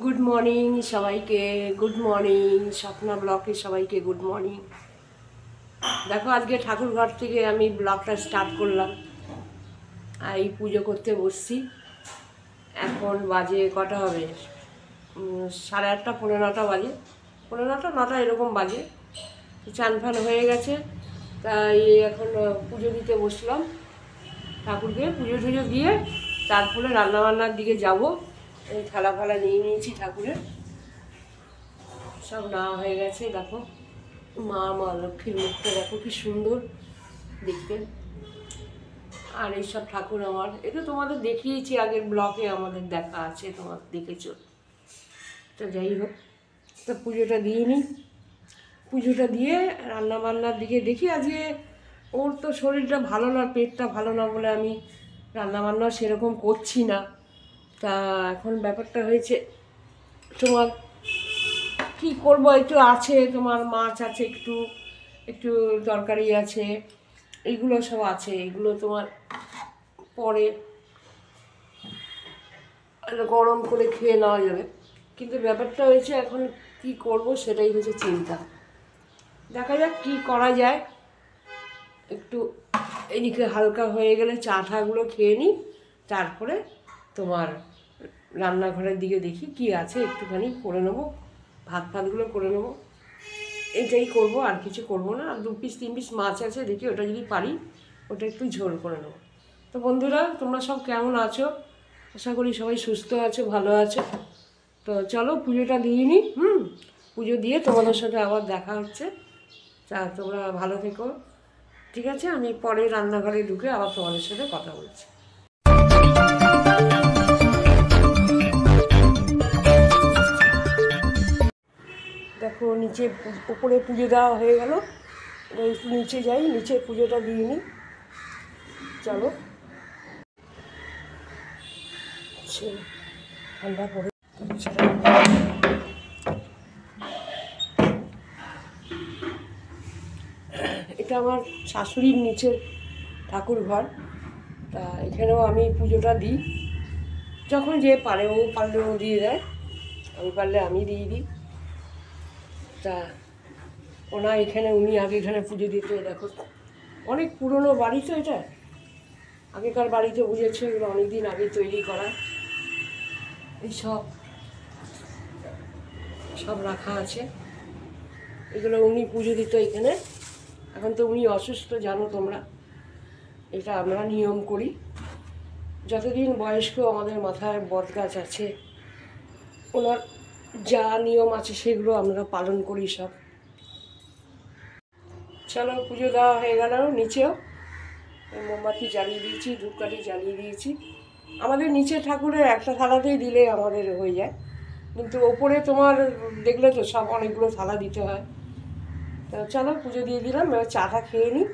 Good morning সবাইকে, good morning Swapna ব্লকে সবাইকে গুড মর্নিং। দেখো আজকে ঠাকুর ঘর থেকে আমি ব্লগটা স্টার্ট করলাম। এই পুজো করতে বসছি। এখন বাজে কটা হবে, 8:30 পৌনে 9টা বাজে, পৌনে 9টা 9টা এরকম বাজে। চান ফান হয়ে গেছে, তাই এখন পুজো দিতে বসলাম। ঠাকুরকে পুজো টুজো দিয়ে তারপরে রান্নাবান্নার দিকে যাব। এই থালা ফালা নিয়ে নিয়েছি ঠাকুরের, সব নেওয়া হয়ে গেছে। দেখো মা লক্ষ্মীর মুখটা দেখো কি সুন্দর দেখতে। আর এইসব ঠাকুর আমার, এটা তোমাদের দেখিয়েছি আগের ব্লকে, আমাদের দেখা আছে, তোমার দেখেছো। তো যাই হোক, তো পুজোটা দিয়ে নিই। পুজোটা দিয়ে রান্নাবান্নার দিকে দেখি। আজকে ওর তো শরীরটা ভালো না, পেটটা ভালো না বলে আমি রান্নাবান্না সেরকম করছি না। তা এখন ব্যাপারটা হয়েছে তোমার কি করব, একটু আছে তোমার মাছ আছে, একটু একটু তরকারি আছে, এইগুলো সব আছে। এগুলো তোমার পরে গরম করে খেয়ে নেওয়া যাবে। কিন্তু ব্যাপারটা হয়েছে এখন কি করব সেটাই হচ্ছে চিন্তা। দেখা যাক কি করা যায়। একটু এদিকে হালকা হয়ে গেলে চা ঠাগুলো খেয়ে নিই, তারপরে তোমার রান্নাঘরের দিকে দেখি কি আছে, একটুখানি করে নেবো, ভাত ফাতগুলো করে নেবো। এটাই করব, আর কিছু করব না। আর 2 পিস 3 পিস মাছ আছে, দেখি ওটা যদি পারি ওটা একটু ঝোল করে নেবো। তো বন্ধুরা, তোমরা সব কেমন আছো? আশা করি সবাই সুস্থ আছো, ভালো আছো। তো চলো পুজোটা দিয়ে নিই। পুজো দিয়ে তোমাদের সাথে আবার দেখা হচ্ছে। তা তোমরা ভালো থেকো, ঠিক আছে? আমি পরে রান্নাঘরে ঢুকে আবার তোমাদের সাথে কথা বলছি। দেখো নিচে উপরে পুজো দেওয়া হয়ে গেল, এবার একটু নিচে যাই, নিচে পুজোটা দিয়ে নিই। চলো, ঠান্ডা পড়ে। এটা আমার শাশুড়ির নিচের ঠাকুর ঘর। তা এখানেও আমি পুজোটা দিই, যখন যে পারে, ও পারলে ও দিয়ে দেয়, আমি পারলে আমি দিয়ে দিই। তা উনি আগে এখানে পুজো দিতে। দেখো অনেক পুরনো বাড়ি তো এটা, আগেকার বাড়িতে বুঝেছে, এগুলো অনেক দিন আগে তৈরি করা। এইসব সব রাখা আছে, এগুলো উনি পুজো দিত এখানে। এখন তো উনি অসুস্থ, জানো তোমরা। এটা আমরা নিয়ম করি, যতদিন বয়স্ক আমাদের মাথায় বট গাছ আছে, ওনার যা নিয়ম আছে সেগুলো আমরা পালন করি সব। চলো পুজো দেওয়া হয়ে গেল। নিচেও মোমবাতি জ্বালিয়ে দিয়েছি, ধূপকাঠি জ্বালিয়ে দিয়েছি। আমাদের নিচে ঠাকুরের একটা থালাতেই দিলে আমাদের হয়ে যায়, কিন্তু ওপরে তোমার দেখলে তো সব অনেকগুলো থালা দিতে হয়। তো চলো পুজো দিয়ে দিলাম, এবার চাটা খেয়ে নিই।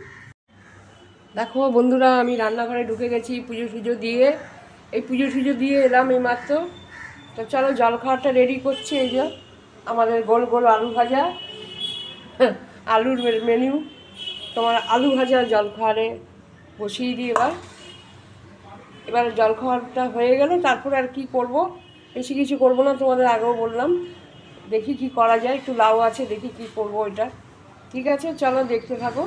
দেখো বন্ধুরা, আমি রান্নাঘরে ঢুকে গেছি পুজো টুজো দিয়ে। এই পুজো টুজো দিয়ে এলাম এই মাত্র। তো চলো জলখাবারটা রেডি করছি। এই যে আমাদের গোল গোল আলু ভাজা, আলুর মেনু। তোমার আলু ভাজা জলখাবারে বসিয়ে দিই। এবার জলখাবারটা হয়ে গেলে তারপরে আর কি করব, বেশি কিছু করব না, তোমাদের আগেও বললাম। দেখি কি করা যায়, একটু লাউ আছে, দেখি কি করব ওইটা। ঠিক আছে, চলো দেখতে থাকো।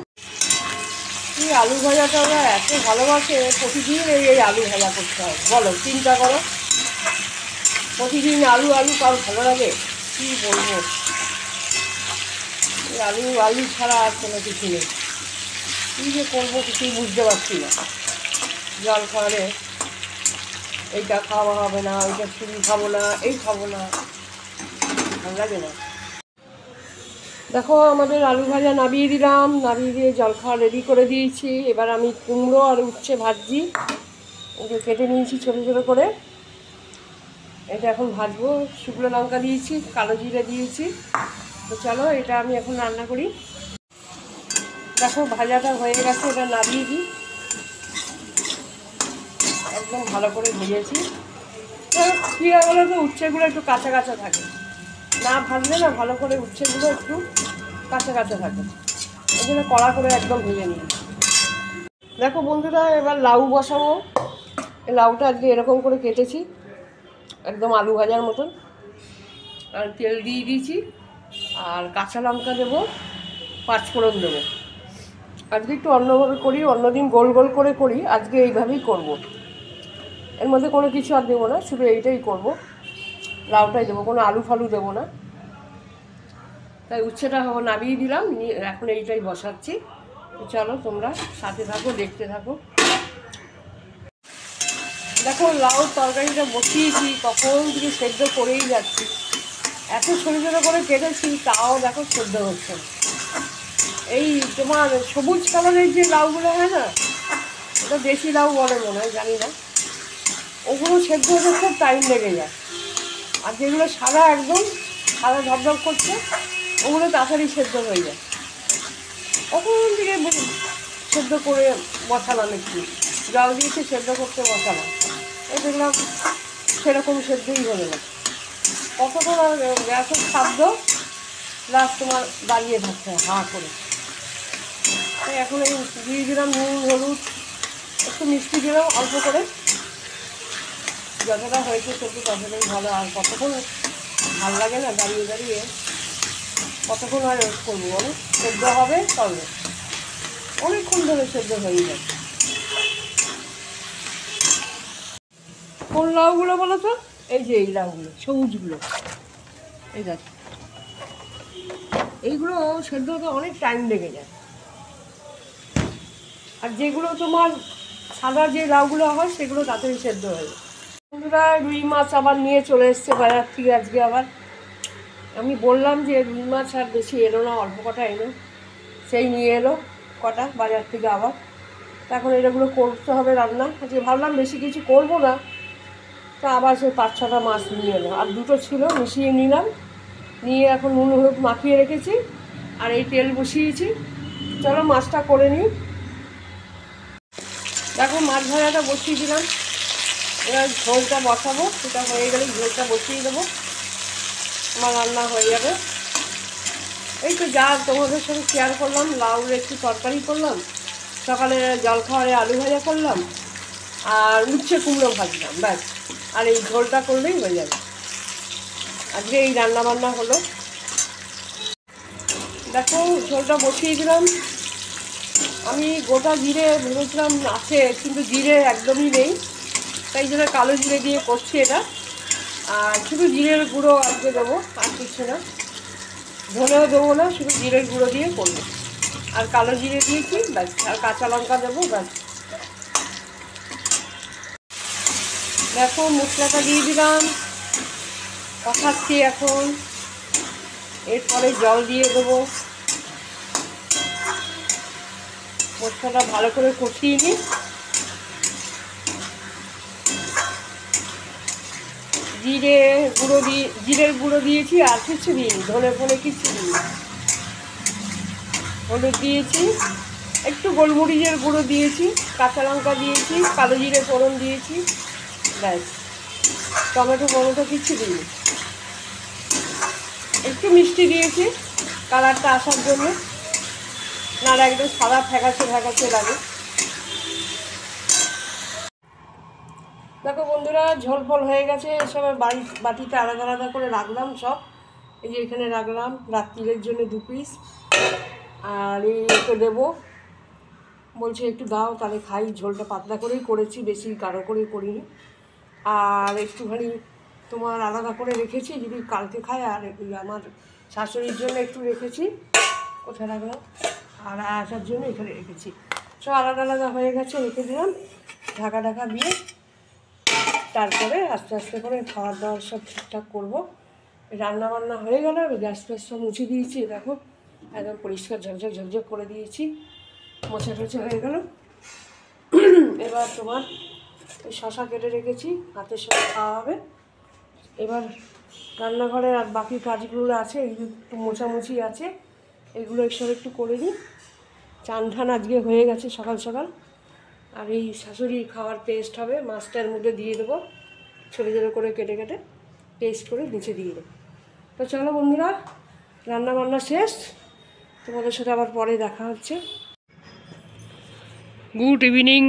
এই আলু ভাজাটা ওরা এত ভালোবাসে, প্রতিদিন এই আলু ভাজা করতে হয়। বলো, চিন্তা করো, প্রতিদিন আলু আলু কারো ভালো লাগে? কী বলবো, এই আলু ছাড়া আর কোনো কিছু নেই। কী যে করবো কিছুই বুঝতে পারছি না। জল খাওয়ারে এইটা খাওয়া হবে না, ওইটা চুরি খাবো না, এই খাবো না, ভালো লাগে না। দেখো আমাদের আলু ভাজা নামিয়ে দিলাম, নামিয়ে দিয়ে জলখাবার রেডি করে দিয়েছি। এবার আমি কুমড়ো আর উচ্ছে ভাজছি, ওকে কেটে নিয়েছি ছোটো ছোটো করে। এটা এখন ভাজবো। শুকনো লঙ্কা দিয়েছি, কালো জিরে দিয়েছি। তো চলো এটা আমি এখন রান্না করি। দেখো ভাজাটা হয়ে গেছে, এটা নামিয়ে দিই। একদম ভালো করে ভেজেছি। কী হয় বলো তো, উচ্ছেগুলো একটু কাঁচা কাঁচা থাকে, না ভাজলে না ভালো করে উচ্ছেগুলো একটু কাঁচা কাঁচা থাকে, ওই জন্য কড়া করে একদম ভেজে নিই। দেখো বন্ধুরা, এবার লাউ বসাবো। এই লাউটা আজকে এরকম করে কেটেছি, একদম আলু ভাজার মতন। আর তেল দিয়ে দিয়েছি, আর কাঁচা লঙ্কা দেবো, পাঁচফোড়ন দেবো। আজকে একটু অন্যভাবে করি, অন্যদিন গোল গোল করে করি, আজকে এইভাবেই করব। এর মধ্যে কোনো কিছু আর দেবো না, শুধু এইটাই করব, লাউটাই দেবো, কোনো আলু ফালু দেবো না। তাই উচ্ছেটা নামিয়ে দিলাম, এখন এইটাই বসাচ্ছি। চলো তোমরা সাথে থাকো, দেখতে থাকো। দেখো লাউ তরকারিটা বসিয়েছি, কখন থেকে সেদ্ধ করেই যাচ্ছি, এত ছোটো ছোটো করে কেটেছি, তাও দেখো সেদ্ধ হচ্ছে না। এই তোমার সবুজ কালারের যে লাউগুলো হয় না, ওটা দেশি লাউ বলে মনে হয়, জানি না, ওগুলো সেদ্ধ হতে খুব টাইম লেগে যায়। আর যেগুলো সাদা, একদম সাদা ঝপঝপ করছে, ওগুলো তাড়াতাড়ি সেদ্ধ হয়ে যায়। কখন থেকে সেদ্ধ করে বসালাম, একটু জল দিয়েছে সেদ্ধ করতে বসালাম, এই দেখলাম সেরকম সেদ্ধই হলো না। কতক্ষণ আর গ্যাসের খাদ্য প্লাস তোমার দাঁড়িয়ে থাকতে হয় হা করে। তাই এখন এই দিয়ে দিলাম নুন, হলুদ, একটু মিষ্টি দিলাম অল্প করে, যতটা হয়েছে সেদ্ধ ততটাই ভালো। আর কতক্ষণ ভালো লাগে না দাঁড়িয়ে দাঁড়িয়ে, কতক্ষণ আর ওয়েট করবো বলো, সেদ্ধ হবে তবে, অনেকক্ষণ ধরে সেদ্ধ হয়ে যায়। কোন লাউগুলো বলো তো? এই যে এই লাউগুলো, সবুজগুলো, এই দেখ, এইগুলো সেদ্ধ হতে অনেক টাইম লেগে যায়। আর যেগুলো তোমার সাদা যে লাউগুলো হয়, সেগুলো তাড়াতাড়ি সেদ্ধ হয়ে যায়। বন্ধুরা, রুই মাছ আবার নিয়ে চলে এসছে বাজার থেকে আজকে। আবার আমি বললাম যে রুই মাছ আর বেশি এলো না, অল্প কটা এলো, সেই নিয়ে এলো কটা বাজার থেকে আবার। এখন এগুলো করতে হবে রান্না। আজকে ভাবলাম বেশি কিছু করবো না, তা আবার সেই 5-6টা মাছ নিয়ে এলো, আর দুটো ছিল মিশিয়ে নিলাম, নিয়ে এখন নুন হলুদ মাখিয়ে রেখেছি, আর এই তেল বসিয়েছি। চলো মাছটা করে নিই। দেখো মাছ ভাজাটা বসিয়ে দিলাম, এবার ঝোলটা বসাবো, সেটা হয়ে গেলে ঝোলটা বসিয়ে দেবো, আমার রান্না হয়ে যাবে। এই তো যা তোমাদের সাথে শেয়ার করলাম, লাউর একটু তরকারি করলাম, সকালে জলখাবারে আলু ভাজা করলাম, আর উচ্ছে কুমড়ো ভাজলাম, ব্যাস। আর এই ঝোলটা করলেই হয়ে যাবে। আজকে এই রান্না বান্না হলো। দেখো ঝোলটা বসিয়ে দিলাম। আমি গোটা জিরে ভেবেছিলাম আছে, কিন্তু জিরে একদমই নেই, তাই জন্য কালো জিরে দিয়ে করছি এটা। আর শুধু জিরের গুঁড়ো আজকে দেবো, আর কিছু না, ধনেও দেবো না, শুধু জিরের গুঁড়ো দিয়ে করবো। আর কালো জিরে দিয়েছি, ব্যাস। আর কাঁচা লঙ্কা দেবো, ব্যাস। দেখো মশলাটা দিয়ে দিলাম, কষাচ্ছি এখন। এরপরে জল দিয়ে দেবো, মশলাটা ভালো করে কষিয়ে নিই। জিরের গুঁড়ো দিয়েছি, আর কিছু দিইনি, ধনে ফনে কিছু দিইনি। হলুদ দিয়েছি, একটু গোলমরিচের গুঁড়ো দিয়েছি, কাঁচা লঙ্কা দিয়েছি, কালো জিরে ফোড়ন দিয়েছি, ব্যাস। টমেটো কিছু দিইনি। একটু মিষ্টি দিয়েছি কালারটা আসার জন্য, নাহলে একদম সাদা ফ্যাকাশে ফ্যাকাশে লাগে। দেখো বন্ধুরা, ঝোল ফল হয়ে গেছে, সব বাটিতে আলাদা আলাদা করে রাখলাম সব। এই যে এখানে রাখলাম রাত্রিরের জন্য 2 পিস। আর এইকে দেবো, বলছে একটু দাও তাহলে খাই। ঝোলটা পাতলা করেই করেছি, বেশি গাঢ় করে করিনি। আর একটুখানি তোমার আলাদা করে রেখেছি, যদি কালকে খাই। আর আমার শাশুড়ির জন্য একটু রেখেছি, কোথায় রাখলাম, আর আসার জন্য এখানে রেখেছি। সব আলাদা আলাদা হয়ে গেছে, রেখে দিলাম ঢাকা ঢাকা দিয়ে। তারপরে আস্তে আস্তে করে খাওয়ার দাওয়ার সব ঠিকঠাক করবো। রান্না বান্না হয়ে গেল, গ্যাস ফ্যাস সব মুছে দিয়েছি, দেখো একদম পরিষ্কার ঝকঝক করে দিয়েছি, মোছা টোছা হয়ে গেল। এবার তোমার ওই শশা কেটে রেখেছি, হাতের সাথে খাওয়া হবে। এবার রান্নাঘরে আর বাকি কাজগুলো আছে, এইগুলো একটু মোছামুছি আছে, এগুলো একসঙ্গে একটু করে নিই। চান ঠান আজকে হয়ে গেছে সকাল সকাল। আর এই শাশুড়ির খাওয়ার পেস্ট হবে, মাছটার মধ্যে দিয়ে দেবো, ছোটো ছোটো করে কেটে কেটে পেস্ট করে নিচে দিয়ে দেবো। তো চলো বন্ধুরা, রান্না বান্না শেষ, তোমাদের সাথে আবার পরে দেখা হচ্ছে। গুড ইভিনিং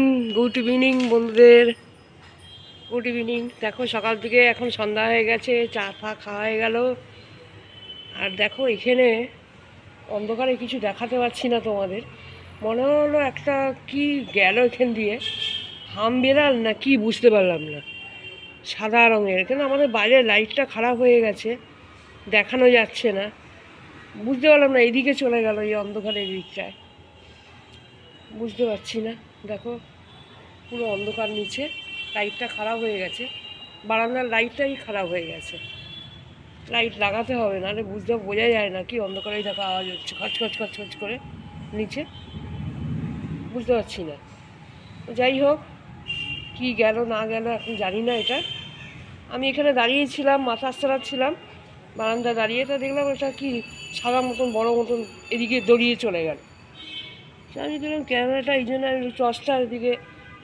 বন্ধুদের, গুড ইভিনিং। দেখো সকাল থেকে এখন সন্ধ্যা হয়ে গেছে, চা ফা খাওয়া হয়ে গেল। আর দেখো এখানে অন্ধকারে কিছু দেখাতে পারছি না তোমাদের, মনে হলো একটা কি গেল এখান দিয়ে, হাম বেড়াল না কি বুঝতে পারলাম না, সাদা রঙের। কেন আমাদের বাইরের লাইটটা খারাপ হয়ে গেছে, দেখানো যাচ্ছে না, বুঝতে পারলাম না এদিকে চলে গেল এই অন্ধকারের দিকটায়, বুঝতে পারছি না। দেখো পুরো অন্ধকার, নিচে লাইটটা খারাপ হয়ে গেছে, বারান্দার লাইটটাই খারাপ হয়ে গেছে, লাইট লাগাতে হবে, নাহলে বোঝা যায় না কি অন্ধকারেই দেখো আওয়াজ হচ্ছে খচখচ খচখচ করে নিচে, বুঝতে পারছি না। যাই হোক, কি গেল না গেল এখন জানি না। এটা আমি এখানে দাঁড়িয়েছিলাম, মাথা চালাচ্ছিলাম বারান্দা দাঁড়িয়ে, তা দেখলাম এটা কি সাদা মতন বড় মতন এদিকে দড়িয়ে চলে গেল। আমি দেখলাম ক্যামেরাটা, এই জন্য আমি টর্চটা এদিকে,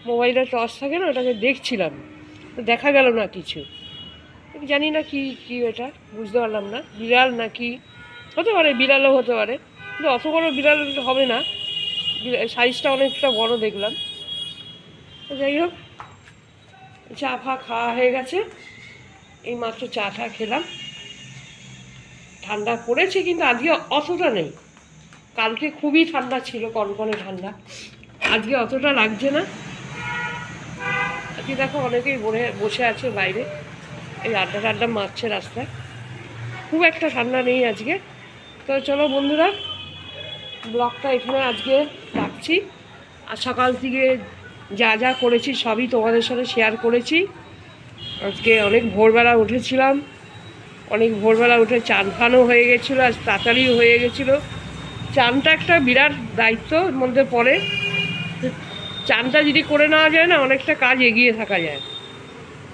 মোবাইলের টর্চ থাকে না, ওটাকে দেখছিলাম, দেখা গেল না কিছু, জানি না কি কি এটা বুঝতে পারলাম না, বিড়াল না কি হতে পারে, বিড়ালও হতে পারে, কিন্তু অত বড় বিড়াল হবে না, সাইজটা অনেকটা বড় দেখলাম। যাই হোক, চা ফা খাওয়া হয়ে গেছে, এই মাত্র চা টা খেলাম। ঠান্ডা পড়েছে কিন্তু আজকে অতটা নেই, কালকে খুবই ঠান্ডা ছিল, কনকনে ঠান্ডা, আজকে অতটা লাগছে না। আজকে দেখো অনেকেই বসে আছে বাইরে, এই আড্ডা মারছে রাস্তায়, খুব একটা ঠান্ডা নেই আজকে। তো চলো বন্ধুরা, ব্লগটা এখানে আজকে রাখছি। আর সকাল থেকে যা যা করেছি সবই তোমাদের সাথে শেয়ার করেছি। আজকে অনেক ভোরবেলা উঠেছিলাম, অনেক ভোরবেলা উঠে চান ফানও হয়ে গেছিলো, আজ তাড়াতাড়িও হয়ে গেছিলো। চানটা একটা বিরাট দায়িত্বর মধ্যে পড়ে, চানটা যদি করে নেওয়া যায় না, অনেকটা কাজ এগিয়ে থাকা যায়।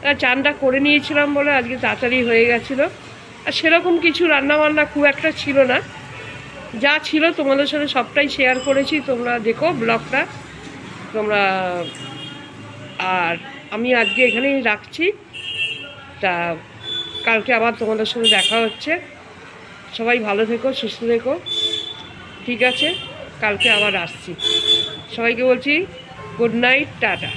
আর চানটা করে নিয়েছিলাম বলে আজকে তাড়াতাড়ি হয়ে গেছিলো। আর সেরকম কিছু রান্নাবান্না খুব একটা ছিল না, যা ছিল তোমাদের সাথে সবটাই শেয়ার করেছি, তোমরা দেখো ব্লগটা তোমরা। আর আমি আজকে এখানেই রাখছি, তা কালকে আবার তোমাদের সাথে দেখা হচ্ছে। সবাই ভালো থেকো, সুস্থ থেকো, ঠিক আছে? কালকে আবার আসছি। সবাইকে বলছি গুড নাইট, টাটা।